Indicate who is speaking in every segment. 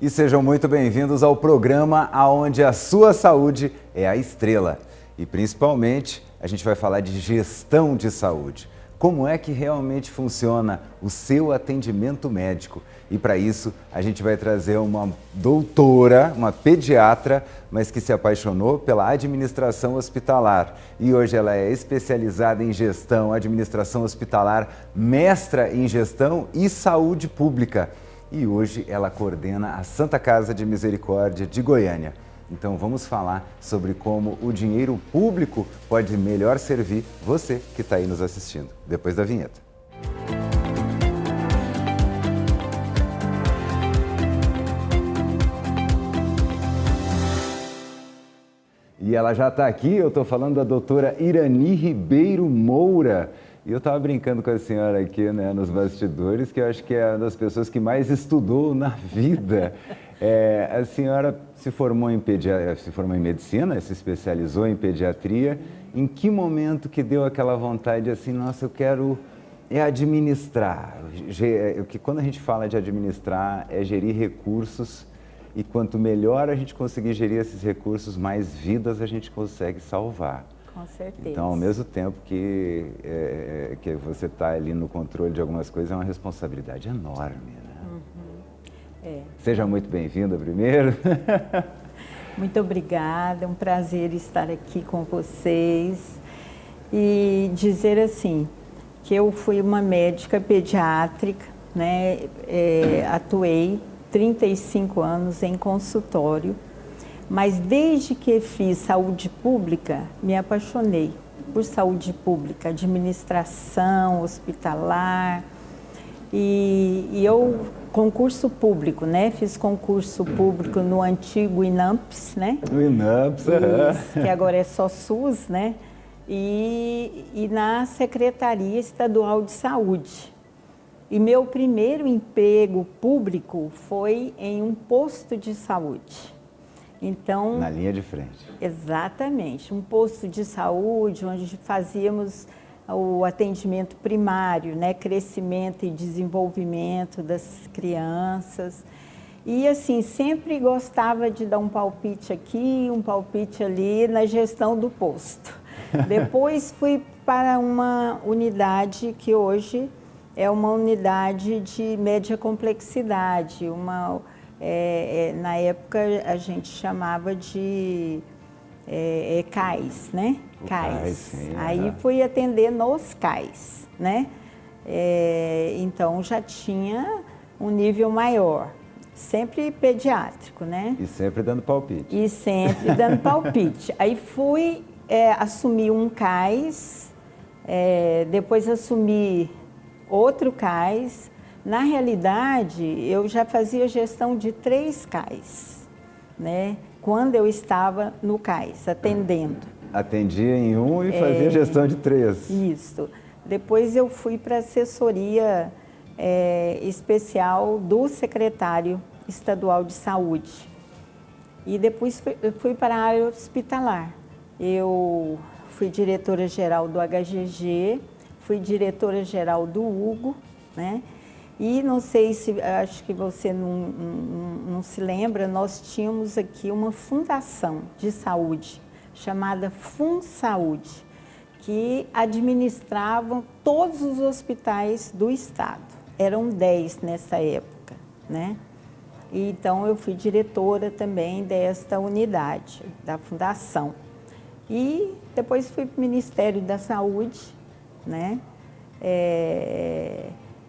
Speaker 1: E sejam muito bem-vindos ao programa onde a sua saúde é a estrela. E principalmente a gente vai falar de gestão de saúde. Como é que realmente funciona o seu atendimento médico? E para isso a gente vai trazer uma doutora, uma pediatra, mas que se apaixonou pela administração hospitalar. E hoje ela é especializada em gestão, administração hospitalar, mestra em gestão e saúde pública. E hoje ela coordena a Santa Casa de Misericórdia de Goiânia. Então vamos falar sobre como o dinheiro público pode melhor servir você que está aí nos assistindo, depois da vinheta. E ela já está aqui, eu estou falando da doutora Irani Ribeiro Moura. E eu estava brincando com a senhora aqui, né, nos bastidores, que eu acho que é uma das pessoas que mais estudou na vida. A senhora se formou em medicina, se especializou em pediatria. Em que momento que deu aquela vontade assim, nossa, eu quero administrar? Que quando a gente fala de administrar, é gerir recursos. E quanto melhor a gente conseguir gerir esses recursos, mais vidas a gente consegue salvar.
Speaker 2: Com certeza.
Speaker 1: Então, ao mesmo tempo que você está ali no controle de algumas coisas, é uma responsabilidade enorme, né? Seja muito bem-vinda primeiro.
Speaker 2: Muito obrigada, é um prazer estar aqui com vocês. E dizer assim, que eu fui uma médica pediátrica, né? Atuei 35 anos em consultório. Mas desde que fiz saúde pública, me apaixonei por saúde pública, administração hospitalar. E eu, concurso público, né? Fiz concurso público no antigo INAMPS, né?
Speaker 1: O INAMPS,
Speaker 2: que agora é só SUS, né? E na Secretaria Estadual de Saúde. E meu primeiro emprego público foi em um posto de saúde. Então,
Speaker 1: na linha de frente.
Speaker 2: Exatamente, um posto de saúde onde fazíamos o atendimento primário, né, crescimento e desenvolvimento das crianças. E assim, sempre gostava de dar um palpite aqui, um palpite ali na gestão do posto. Depois fui para uma unidade que hoje é uma unidade de média complexidade, na época a gente chamava de CAIS, né? CAIS.
Speaker 1: Sim,
Speaker 2: aí fui atender nos CAIS, né? Então já tinha um nível maior, sempre pediátrico, né?
Speaker 1: E sempre dando palpite.
Speaker 2: E sempre dando palpite. Aí fui assumir um CAIS, depois assumi outro CAIS. Na realidade, eu já fazia gestão de 3 CAIS, né? Quando eu estava no CAIS, atendendo.
Speaker 1: Atendia em um e fazia gestão de 3.
Speaker 2: Isso. Depois eu fui para a assessoria especial do secretário estadual de saúde. E depois fui para a área hospitalar. Eu fui diretora-geral do HGG, fui diretora-geral do Hugo, né? E não sei se, acho que você não se lembra, nós tínhamos aqui uma fundação de saúde chamada FunSaúde, que administravam todos os hospitais do estado. Eram 10 nessa época, né? E então eu fui diretora também desta unidade, da fundação. E depois fui para o Ministério da Saúde, né?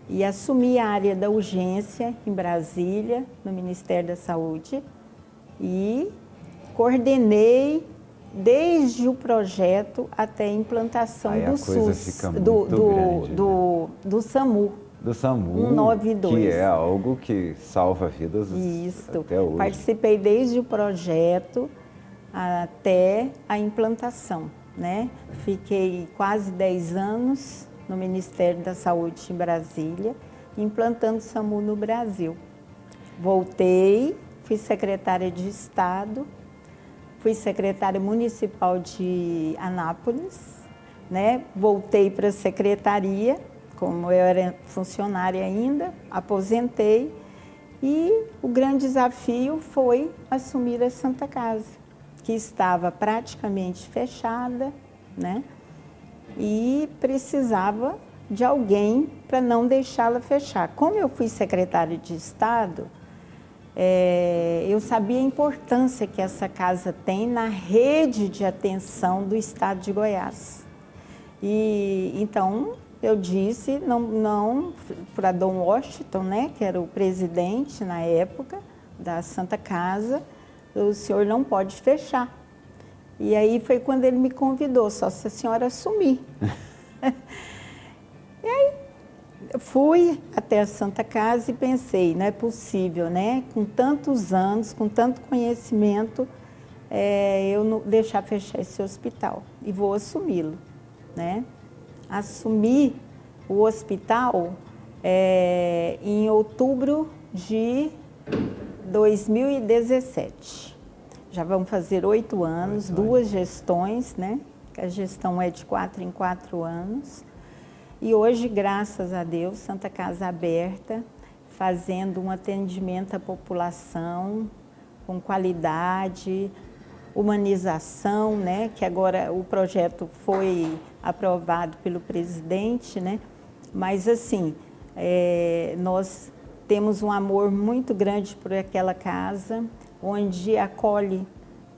Speaker 2: E assumi a área da urgência em Brasília, no Ministério da Saúde, e coordenei desde o projeto até a implantação do SUS, do SAMU.
Speaker 1: Do SAMU,
Speaker 2: 192.
Speaker 1: Que é algo que salva vidas até hoje.
Speaker 2: Participei desde o projeto até a implantação, né? Fiquei quase 10 anos no Ministério da Saúde em Brasília, implantando o SAMU no Brasil. Voltei, fui secretária de Estado, fui secretária municipal de Anápolis, né? Voltei para a secretaria, como eu era funcionária ainda, aposentei E o grande desafio foi assumir a Santa Casa, que estava praticamente fechada, né? E precisava de alguém para não deixá-la fechar. Como eu fui secretária de Estado, eu sabia a importância que essa casa tem na rede de atenção do Estado de Goiás. E então eu disse não para Dom Washington, né, que era o presidente na época da Santa Casa, o senhor não pode fechar. E aí foi quando ele me convidou, só se a senhora assumir. E aí eu fui até a Santa Casa e pensei, não é possível, né? Com tantos anos, com tanto conhecimento, eu não deixar fechar esse hospital e vou assumi-lo, né? Assumi o hospital em outubro de 2017. Já vão fazer 8 anos, 2 gestões, né? A gestão é de 4 em 4 anos. E hoje, graças a Deus, Santa Casa aberta, fazendo um atendimento à população com qualidade, humanização, né? Que agora o projeto foi aprovado pelo presidente, né? Mas assim, nós temos um amor muito grande por aquela casa, onde acolhe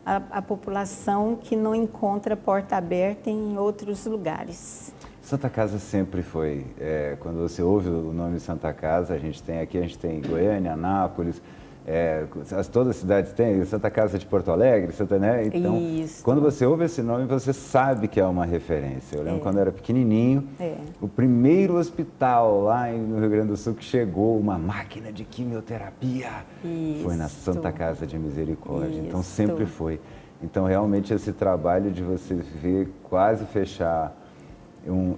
Speaker 2: a população que não encontra porta aberta em outros lugares.
Speaker 1: Santa Casa sempre foi, quando você ouve o nome Santa Casa, a gente tem Goiânia, Anápolis, todas as cidades têm, Santa Casa de Porto Alegre, né? Então,
Speaker 2: isso.
Speaker 1: Quando você ouve esse nome, você sabe que é uma referência. Eu lembro quando eu era pequenininho, o primeiro hospital lá no Rio Grande do Sul que chegou uma máquina de quimioterapia foi na Santa Casa de Misericórdia. Então, sempre foi. Então, realmente, esse trabalho de você ver quase fechar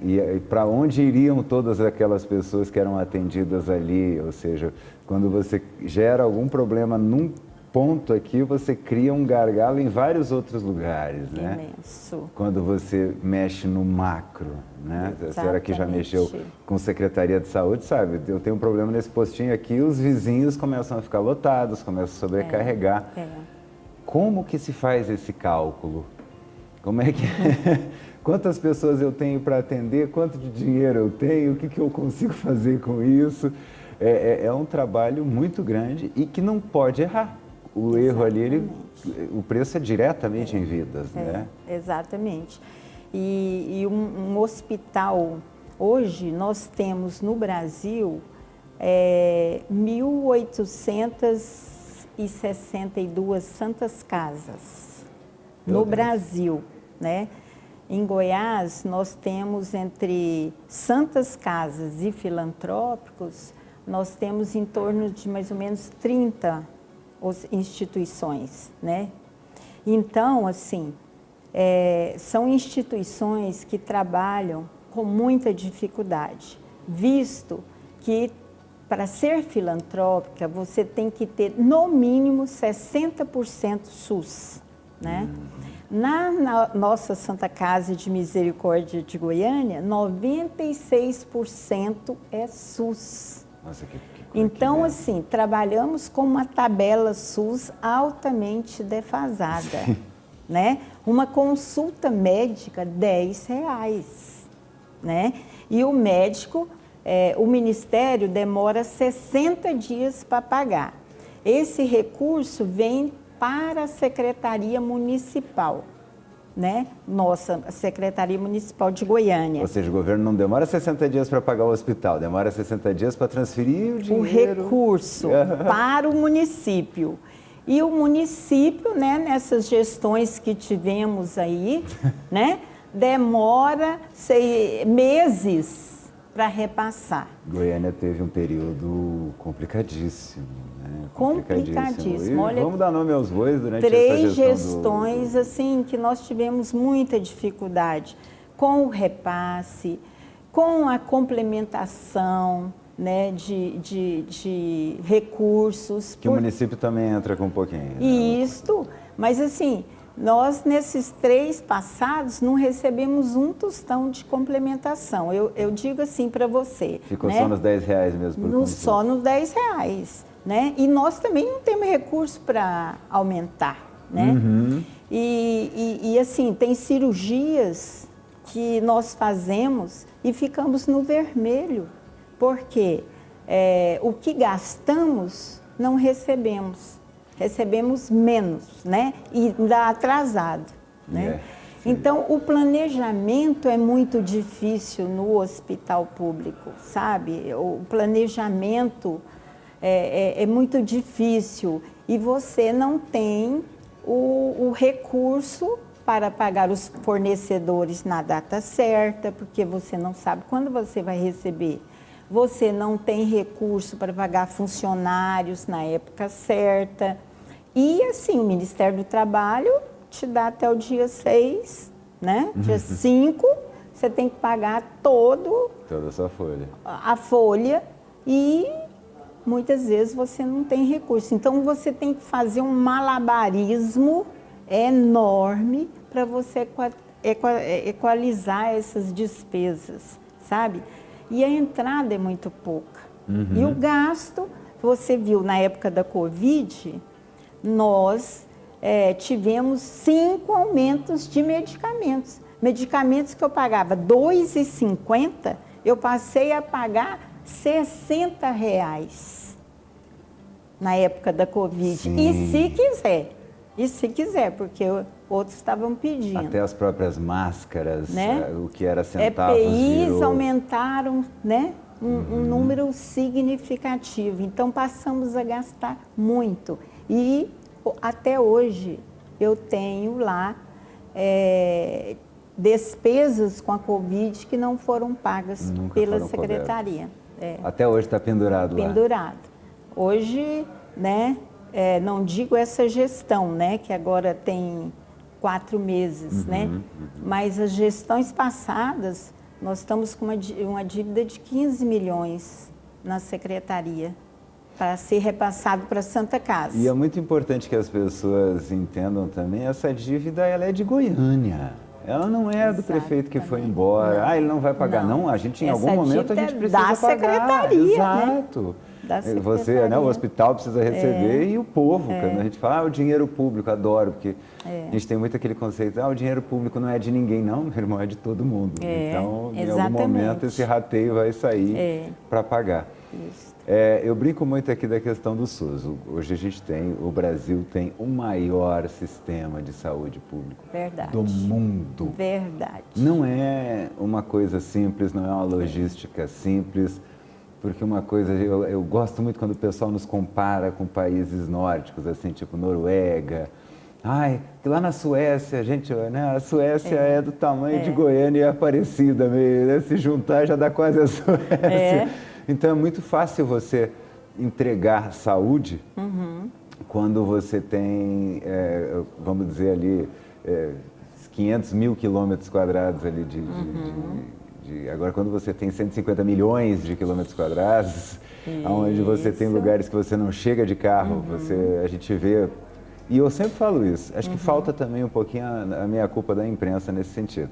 Speaker 1: e para onde iriam todas aquelas pessoas que eram atendidas ali, ou seja, quando você gera algum problema num ponto aqui, você cria um gargalo em vários outros lugares, né?
Speaker 2: Imenso.
Speaker 1: Quando você mexe no macro, né? A senhora que já mexeu com Secretaria de Saúde, sabe, eu tenho um problema nesse postinho aqui, os vizinhos começam a ficar lotados, começam a sobrecarregar. Como que se faz esse cálculo? Como é que... Quantas pessoas eu tenho para atender, quanto de dinheiro eu tenho, o que eu consigo fazer com isso? É um trabalho muito grande e que não pode errar. O erro ali, o preço é diretamente em vidas, né?
Speaker 2: Exatamente. E um hospital, hoje nós temos no Brasil 1.862 santas casas no Brasil, né? Em Goiás, nós temos entre santas casas e filantrópicos, nós temos em torno de mais ou menos 30 instituições, né? Então, assim, são instituições que trabalham com muita dificuldade, visto que para ser filantrópica você tem que ter no mínimo 60% SUS, né? Na nossa Santa Casa de Misericórdia de Goiânia, 96% é SUS.
Speaker 1: Nossa,
Speaker 2: então, assim, trabalhamos com uma tabela SUS altamente defasada, né? Uma consulta médica, R$10, né? E o médico, o Ministério demora 60 dias para pagar. Esse recurso vem para a Secretaria Municipal, né? Nossa Secretaria Municipal de Goiânia.
Speaker 1: Ou seja, o governo não demora 60 dias para pagar o hospital, demora 60 dias para transferir o dinheiro.
Speaker 2: O recurso para o município. E o município, né, nessas gestões que tivemos aí, né, demora meses para repassar.
Speaker 1: Goiânia teve um período complicadíssimo.
Speaker 2: Complicadíssimo.
Speaker 1: Olha, vamos dar nome aos bois durante essa
Speaker 2: gestão. 3
Speaker 1: gestões
Speaker 2: assim, que nós tivemos muita dificuldade com o repasse, com a complementação, né, de recursos.
Speaker 1: Que o município também entra com um pouquinho.
Speaker 2: Isto, mas assim, nós nesses 3 passados não recebemos um tostão de complementação. Eu digo assim para você.
Speaker 1: Ficou
Speaker 2: né?
Speaker 1: só nos R$10 mesmo?
Speaker 2: Só nos R$10. né? E nós também não temos recurso para aumentar, né? E assim, tem cirurgias que nós fazemos e ficamos no vermelho, porque o que gastamos não recebemos menos, né? E dá atrasado, né? Então, o planejamento é muito difícil no hospital público, sabe? O planejamento é muito difícil e você não tem o recurso para pagar os fornecedores na data certa, porque você não sabe quando você vai receber. Você não tem recurso para pagar funcionários na época certa. E assim, o Ministério do Trabalho te dá até o dia 6, né? Dia 5, você tem que pagar toda
Speaker 1: essa folha.
Speaker 2: A folha e muitas vezes você não tem recurso. Então você tem que fazer um malabarismo enorme para você equalizar essas despesas, sabe? E a entrada é muito pouca. E o gasto, você viu na época da Covid, nós tivemos 5 aumentos de medicamentos. Medicamentos que eu pagava R$ 2,50, eu passei a pagar R$ 60 na época da Covid.
Speaker 1: Sim.
Speaker 2: E se quiser, porque outros estavam pedindo.
Speaker 1: Até as próprias máscaras,
Speaker 2: né?
Speaker 1: O que era centavos
Speaker 2: EPIs
Speaker 1: virou...
Speaker 2: aumentaram, né? Um número significativo. Então, passamos a gastar muito. E até hoje eu tenho lá despesas com a Covid que não foram pagas pela secretaria.
Speaker 1: Até hoje está pendurado lá.
Speaker 2: Pendurado. Hoje, né, não digo essa gestão, né, que agora tem 4 meses, né, mas as gestões passadas, nós estamos com uma dívida de 15 milhões na secretaria, para ser repassado para a Santa Casa.
Speaker 1: E é muito importante que as pessoas entendam também, essa dívida ela é de Goiânia. Ela não é do prefeito que foi embora. Não. Ele não vai pagar. Não, a gente em algum momento a gente precisa pagar.
Speaker 2: Da secretaria,
Speaker 1: exato.
Speaker 2: Né? Da secretaria.
Speaker 1: Você, né, o hospital precisa receber e o povo. Quando a gente fala, o dinheiro público, adoro, porque a gente tem muito aquele conceito, o dinheiro público não é de ninguém, não, meu irmão, é de todo mundo. Então, em algum momento, esse rateio vai sair para pagar.
Speaker 2: Isso.
Speaker 1: Eu brinco muito aqui da questão do SUS. Hoje o Brasil tem o maior sistema de saúde público do mundo.
Speaker 2: Verdade.
Speaker 1: Não é uma coisa simples, não é uma logística simples, porque uma coisa, eu gosto muito quando o pessoal nos compara com países nórdicos, assim, tipo Noruega. Lá na Suécia, gente, né, a Suécia é do tamanho de Goiânia e Aparecida, meio, né? Se juntar já dá quase a Suécia. Então é muito fácil você entregar saúde quando você tem, vamos dizer ali, 500 mil quilômetros quadrados ali agora quando você tem 150 milhões de quilômetros quadrados, onde você tem lugares que você não chega de carro, a gente vê. E eu sempre falo isso, acho que falta também um pouquinho a minha culpa da imprensa nesse sentido.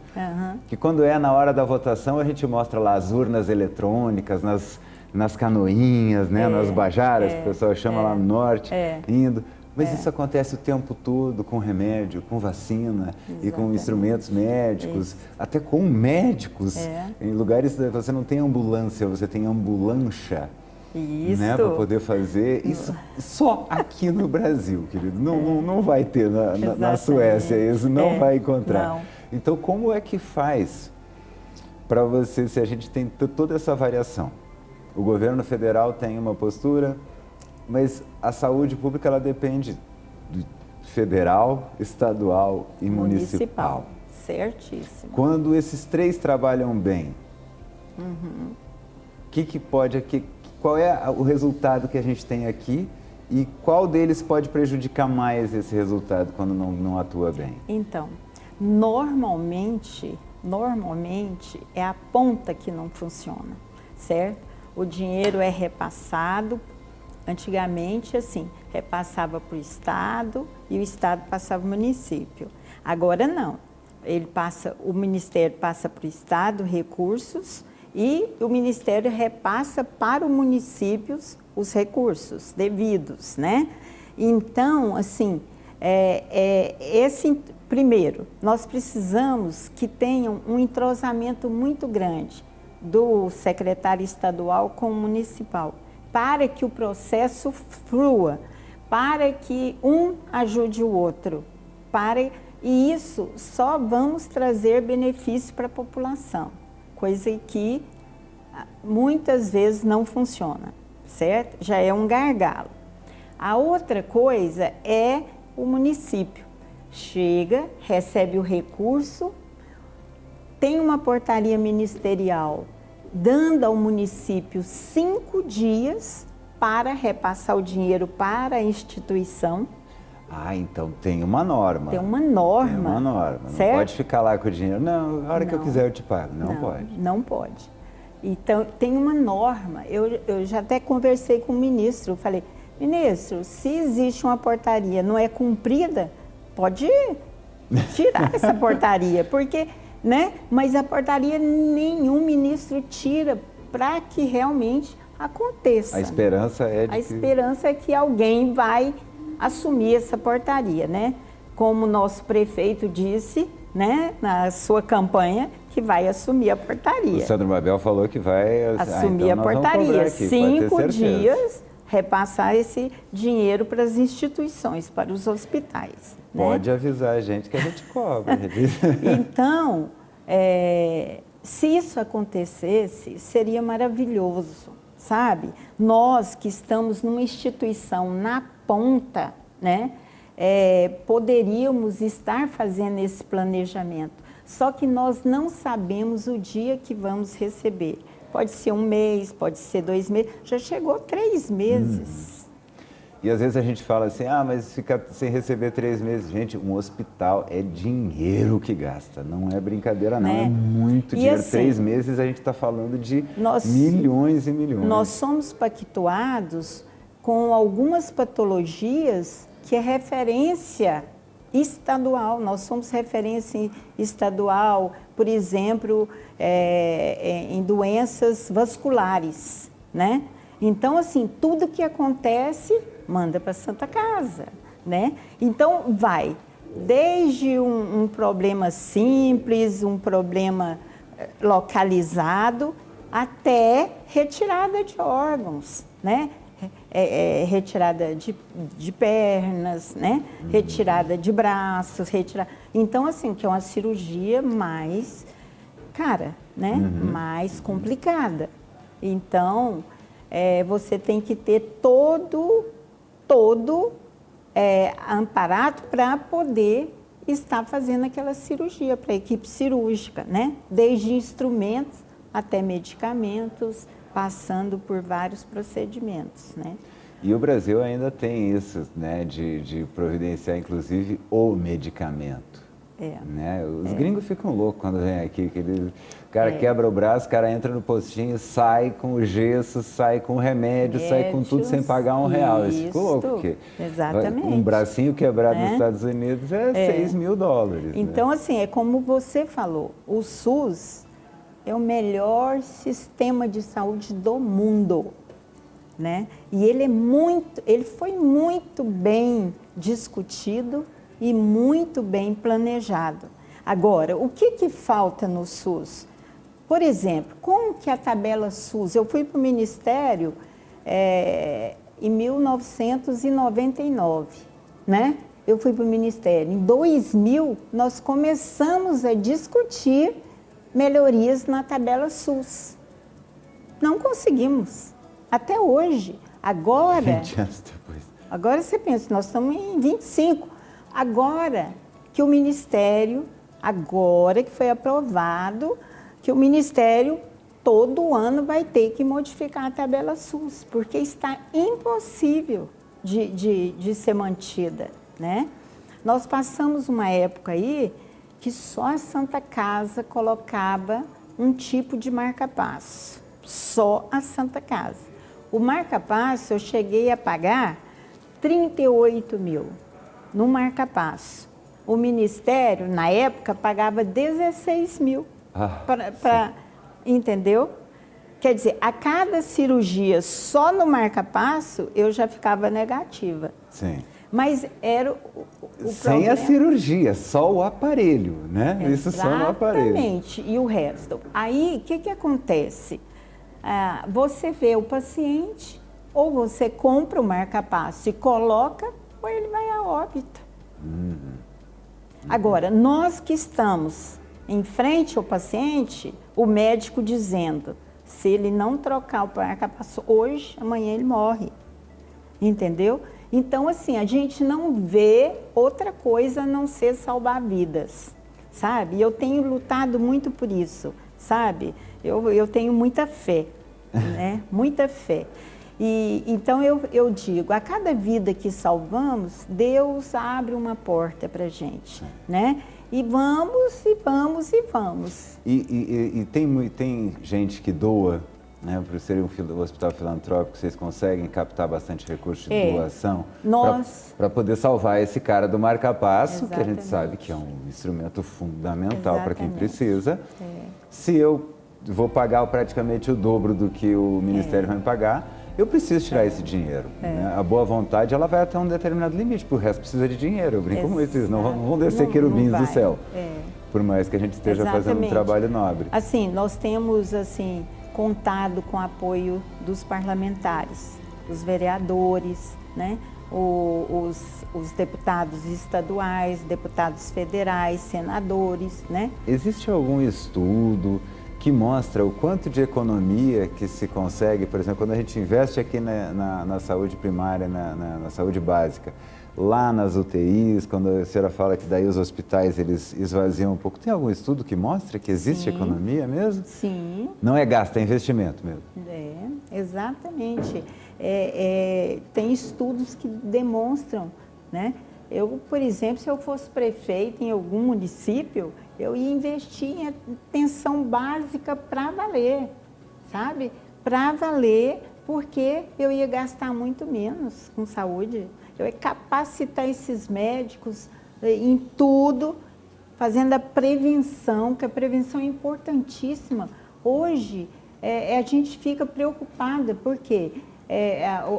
Speaker 1: Que quando na hora da votação a gente mostra lá as urnas eletrônicas, nas canoinhas, né, nas bajaras, que o pessoal chama lá no norte, indo. Mas isso acontece o tempo todo com remédio, com vacina e com instrumentos médicos, até com médicos. Em lugares que você não tem ambulância, você tem ambulancha.
Speaker 2: Isso.
Speaker 1: Né, para poder fazer isso só aqui no Brasil, querido. Não vai ter na Suécia, isso não vai encontrar.
Speaker 2: Não.
Speaker 1: Então, como é que faz para você, se a gente tem toda essa variação? O governo federal tem uma postura, mas a saúde pública ela depende do federal, estadual e municipal.
Speaker 2: Certíssimo.
Speaker 1: Quando esses 3 trabalham bem, qual é o resultado que a gente tem aqui e qual deles pode prejudicar mais esse resultado quando não atua bem?
Speaker 2: Então, normalmente é a ponta que não funciona, certo? O dinheiro é repassado, antigamente assim, repassava para o Estado e o Estado passava para o município. Agora não, o Ministério passa para o Estado recursos E o Ministério repassa para os municípios os recursos devidos, né? Então, assim, primeiro, nós precisamos que tenham um entrosamento muito grande do secretário estadual com o municipal, para que o processo flua, para que um ajude o outro, e isso só vamos trazer benefício para a população, coisa que muitas vezes não funciona, certo? Já é um gargalo. A outra coisa é o município. Chega, recebe o recurso, tem uma portaria ministerial dando ao município 5 dias para repassar o dinheiro para a instituição.
Speaker 1: Ah, então tem uma norma.
Speaker 2: Tem uma norma.
Speaker 1: Tem uma norma.
Speaker 2: Certo?
Speaker 1: Não pode ficar lá com o dinheiro. Não, a hora que eu quiser eu te pago. Não pode.
Speaker 2: Não pode. Então, tem uma norma. Eu já até conversei com o ministro. Falei, ministro, se existe uma portaria não é cumprida, pode tirar essa portaria. Porque, né? Mas a portaria nenhum ministro tira para que realmente aconteça.
Speaker 1: A esperança é de
Speaker 2: A esperança é que alguém vai assumir essa portaria, né? Como o nosso prefeito disse, né, na sua campanha, que vai assumir a portaria.
Speaker 1: O Sandro Mabel falou que vai
Speaker 2: assumir
Speaker 1: então
Speaker 2: a portaria.
Speaker 1: Aqui,
Speaker 2: 5 dias, repassar esse dinheiro para as instituições, para os hospitais.
Speaker 1: Pode
Speaker 2: né?
Speaker 1: avisar a gente que a gente cobra.
Speaker 2: Então, se isso acontecesse, seria maravilhoso, sabe? Nós que estamos numa instituição na ponta, né? Poderíamos estar fazendo esse planejamento, só que nós não sabemos o dia que vamos receber. Pode ser 1 mês, pode ser 2 meses, já chegou 3 meses.
Speaker 1: E às vezes a gente fala assim, mas fica sem receber 3 meses. Gente, um hospital é dinheiro que gasta, não é brincadeira não, é muito dinheiro.
Speaker 2: Assim,
Speaker 1: 3 meses a gente está falando de milhões e milhões.
Speaker 2: Nós somos pactuados com algumas patologias que é referência estadual. Nós somos referência estadual, por exemplo, em doenças vasculares, né? Então, assim, tudo que acontece, manda para a Santa Casa, né? Então, vai desde um problema simples, um problema localizado, até retirada de órgãos, né? Retirada de pernas, né? Retirada de braços, Então, assim, que é uma cirurgia mais cara, né? Mais complicada. Então, você tem que ter todo amparado para poder estar fazendo aquela cirurgia, para a equipe cirúrgica, né? Desde instrumentos até medicamentos, passando por vários procedimentos, né?
Speaker 1: E o Brasil ainda tem isso, né, de providenciar, inclusive, o medicamento. Né? Os gringos ficam loucos quando vem aqui, o cara quebra o braço, o cara entra no postinho, sai com o gesso, sai com o remédio, sai com tudo sem pagar R$1. Eles ficam loucos, porque
Speaker 2: exatamente.
Speaker 1: Um bracinho quebrado nos Estados Unidos é $6.000.
Speaker 2: Então, assim, é como você falou, o SUS é o melhor sistema de saúde do mundo, né? E ele foi muito bem discutido e muito bem planejado. Agora, o que falta no SUS? Por exemplo, como que a tabela SUS... Eu fui para o Ministério em 1999, né? Eu fui para o Ministério. Em 2000, nós começamos a discutir melhorias na tabela SUS. Não conseguimos, até hoje. Agora,
Speaker 1: 20 anos depois.
Speaker 2: Agora você pensa, nós estamos em 25. Agora que o Ministério, agora que foi aprovado, que o Ministério todo ano vai ter que modificar a tabela SUS, porque está impossível de ser mantida, né? Nós passamos uma época aí que só a Santa Casa colocava um tipo de marca-passo, só a Santa Casa. O marca-passo eu cheguei a pagar 38 mil no marca-passo. O Ministério, na época, pagava 16 mil. Entendeu? Quer dizer, a cada cirurgia, só no marca-passo, eu já ficava negativa.
Speaker 1: Sim.
Speaker 2: Mas era o
Speaker 1: Sem
Speaker 2: problema.
Speaker 1: a cirurgia, só o aparelho, né? Isso só no aparelho.
Speaker 2: Exatamente, e o resto. Aí, o que acontece? Você vê o paciente, ou você compra o marca-passo e coloca, ou ele vai a óbito. Agora, nós que estamos em frente ao paciente, o médico dizendo, se ele não trocar o marca-passo hoje, amanhã ele morre. Entendeu? Então, assim, a gente não vê outra coisa a não ser salvar vidas, sabe? E eu tenho lutado muito por isso, sabe? Eu tenho muita fé, né? Muita fé. E então eu digo, a cada vida que salvamos, Deus abre uma porta para a gente, né? E vamos, e vamos, e vamos.
Speaker 1: E tem gente que doa, né? Por ser um hospital filantrópico, vocês conseguem captar bastante recurso de doação para poder salvar esse cara do marca-passo, que a gente sabe que é um instrumento fundamental para quem precisa. Se eu vou pagar praticamente o dobro do que o Ministério vai me pagar, eu preciso tirar esse dinheiro. Né? A boa vontade, ela vai até um determinado limite, porque o resto precisa de dinheiro. Eu brinco muito isso, não vão descer querubins do céu, por mais que a gente esteja fazendo um trabalho nobre.
Speaker 2: Assim, nós temos assim, contado com o apoio dos parlamentares, dos vereadores, né? Os deputados estaduais, deputados federais, senadores, né?
Speaker 1: Existe algum estudo que mostra o quanto de economia que se consegue, por exemplo, quando a gente investe aqui na saúde primária, na saúde básica, lá nas UTIs, quando a senhora fala que daí os hospitais eles esvaziam um pouco, tem algum estudo que mostra que existe economia mesmo?
Speaker 2: Sim.
Speaker 1: Não é gasto, é investimento mesmo.
Speaker 2: Exatamente. Tem estudos que demonstram, né? Eu, por exemplo, se eu fosse prefeito em algum município, eu ia investir em atenção básica para valer, sabe? Para valer, porque eu ia gastar muito menos com saúde. Eu ia capacitar esses médicos em tudo, fazendo a prevenção, que a prevenção é importantíssima. Hoje, a gente fica preocupada, porque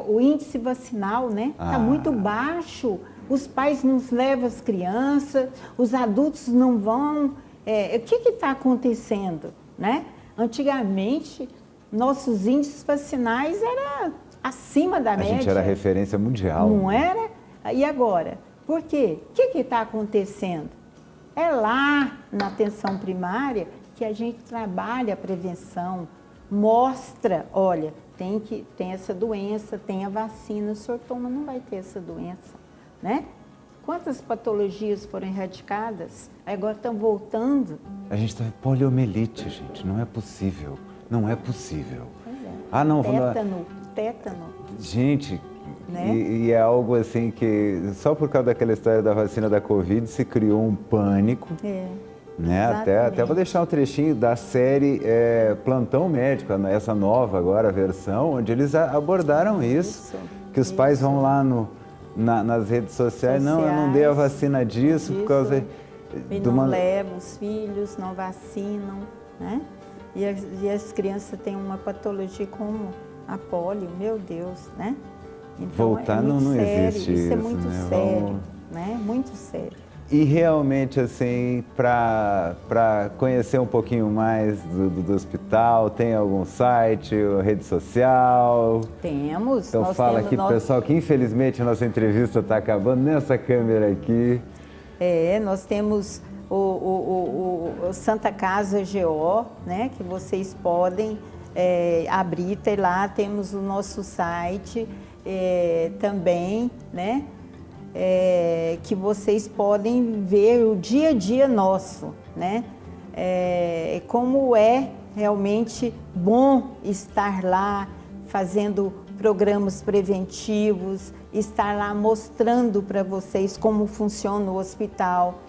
Speaker 2: o índice vacinal, né, está muito baixo. Os pais não levam as crianças, os adultos não vão. O que está acontecendo, né? Antigamente, nossos índices vacinais eram acima da média.
Speaker 1: A gente era referência mundial.
Speaker 2: Não era? E agora? Por quê? O que está acontecendo? É lá na atenção primária que a gente trabalha a prevenção, mostra, olha, tem essa doença, tem a vacina, o senhor toma, não vai ter essa doença. Né? Quantas patologias foram erradicadas? Agora estão voltando.
Speaker 1: A gente está poliomielite, gente. Não é possível. Não é possível.
Speaker 2: Pois é.
Speaker 1: Ah, não.
Speaker 2: Tétano.
Speaker 1: Gente,
Speaker 2: né?
Speaker 1: e é algo assim que só por causa daquela história da vacina da Covid se criou um pânico. Né? Até vou deixar um trechinho da série Plantão Médico, essa nova agora versão, onde eles abordaram isso que os pais vão lá nas redes sociais, não, eu não dei a vacina disso por causa...
Speaker 2: E não levam os filhos, não vacinam, né? E as crianças têm uma patologia como a polio, meu Deus, né? Então,
Speaker 1: voltar não
Speaker 2: sério,
Speaker 1: existe isso,
Speaker 2: é muito
Speaker 1: né?
Speaker 2: sério, né? Muito sério.
Speaker 1: E realmente, assim, para conhecer um pouquinho mais do hospital, tem algum site, rede social?
Speaker 2: Temos.
Speaker 1: Então fala aqui, pessoal, que infelizmente a nossa entrevista está acabando nessa câmera aqui.
Speaker 2: Nós temos o Santa Casa GO, né, que vocês podem abrir, lá temos o nosso site também, né? Que vocês podem ver o dia a dia nosso, né? Como é realmente bom estar lá fazendo programas preventivos, estar lá mostrando para vocês como funciona o hospital,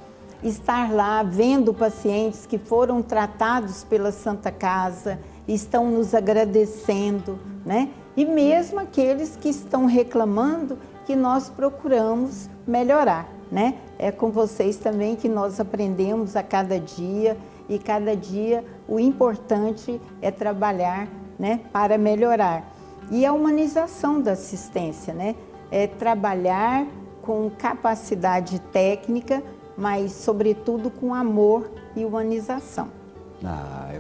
Speaker 2: estar lá vendo pacientes que foram tratados pela Santa Casa, estão nos agradecendo, né? E mesmo aqueles que estão reclamando, que nós procuramos melhorar, né? É com vocês também que nós aprendemos a cada dia e cada dia o importante é trabalhar, né, para melhorar. E a humanização da assistência, né, é trabalhar com capacidade técnica, mas sobretudo com amor e humanização.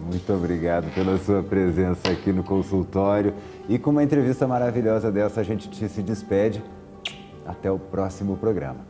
Speaker 1: Muito obrigado pela sua presença aqui no consultório. E com uma entrevista maravilhosa dessa, a gente se despede. Até o próximo programa.